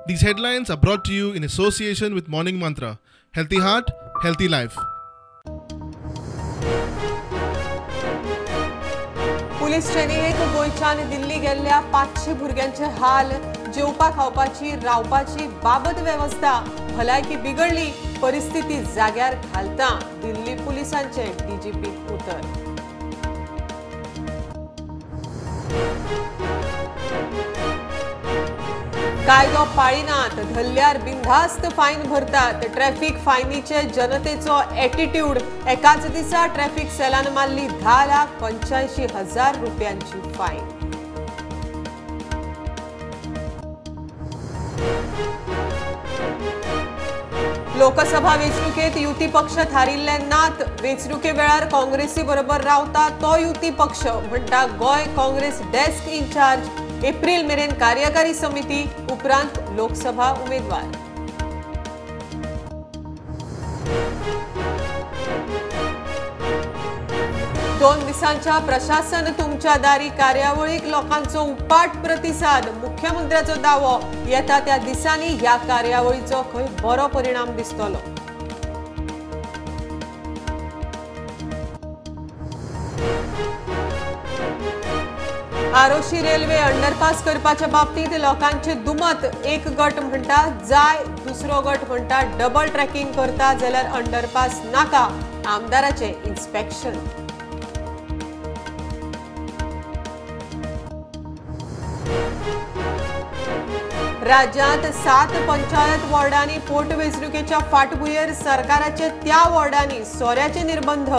These headlines are brought to you in association with Morning Mantra. Healthy heart, healthy life. Police ट्रेनिंगेक गोंयच्यान दिल्ली गेल्ल्या 500 भुरग्यांचे हाल, जेवपा खावपाची रावपाची बाबत वेवस्था, भलायकी बिगडली, परिस्थिती जाग्यार घालता, दिल्ली पुलिसांचे डीजीपी उतर. कायदो पाळिनात, धरल्यार बिनधास्त फायन भरतात. ट्रॅफिक फायनीचे जनतेचो एटिट्यूड. एकाच दिसा ट्रॅफिक सेलान मारली 10,85,000 रुपयांची फायन. लोकसभा वेंचणुकेत युती पक्ष थारिल्ले नात. वेंचणुके वेळार काँग्रेसी बरोबर रावता तो युती पक्ष, म्हणटा गोय काँग्रेस डेस्क इन्चार्ज. एप्रिल मेरेन कार्यकारी समिती, उपरांत लोकसभा उमेदवार. दोन दिसांच्या प्रशासन तुमच्या दारी कार्यावळीक लोकांचो उपाट प्रतिसाद. मुख्यमंत्र्याचो दावो, येता त्या दिसांनी ह्या कार्यावळीचो खंय बरो परिणाम दिसतलो. आरोशी रेल्वे अंडरपास करपाच्या बाबतीत लोकांचे दुमत. एक गट म्हणटा जाय, दुसरो गट म्हणटा डबल ट्रॅकिंग करता जाल्यार अंडरपास नाका. आमदाराचे इन्स्पेक्शन. राज्यांत 7 पंचायत वॉर्डांनी पोटवेंचणुकेच्या फाटभुंयेर सरकाराचे त्या वॉर्डांनी सोऱ्याचे निर्बंध.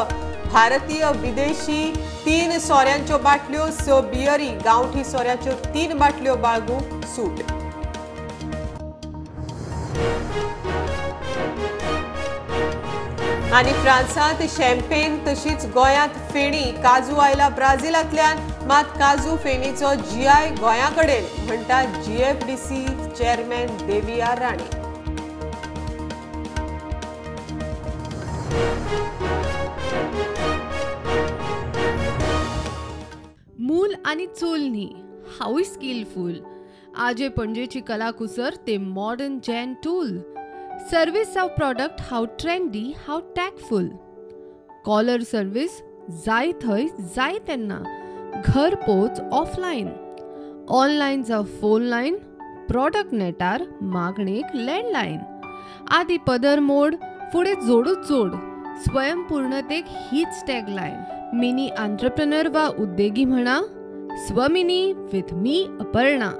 भारतीय विदेशी 3 सोऱ्यांच्यो बाटल्यो, 6 बियरी, गांवठी सोऱ्याच्यो 3 बाटल्यो बाळगूंक सूट. आनी फ्रांसात शॅम्पेन तशीच गोंयांत फेणी. काजू आयला ब्राझीलांतल्यान, मात काजू फेणीचो जीआय गोंयाकडेन, म्हणटा जीएफडीसी चेअरमॅन देविया राणे. मूल आणि चूल न्ही, हाऊय स्किलफुल. आजे पणजेची कलाकुसर ते modern gen tool. Service of product how trendy, how tactful. Caller service जाय थंय जाय तेन्ना, घर पोच ऑफलायन. ऑनलायन जावं फोन लायन, प्रोडक्ट नेटार, मागणेक लँडलायन. आदी पदर मोड, फुडें जोडूच जोड. स्वयंपूर्णतेक हीच टॅगलायन. मिनी एंटरप्रेन्योर वा उद्देगी म्हणा, स्वमिनी विथ मी अपर्णा.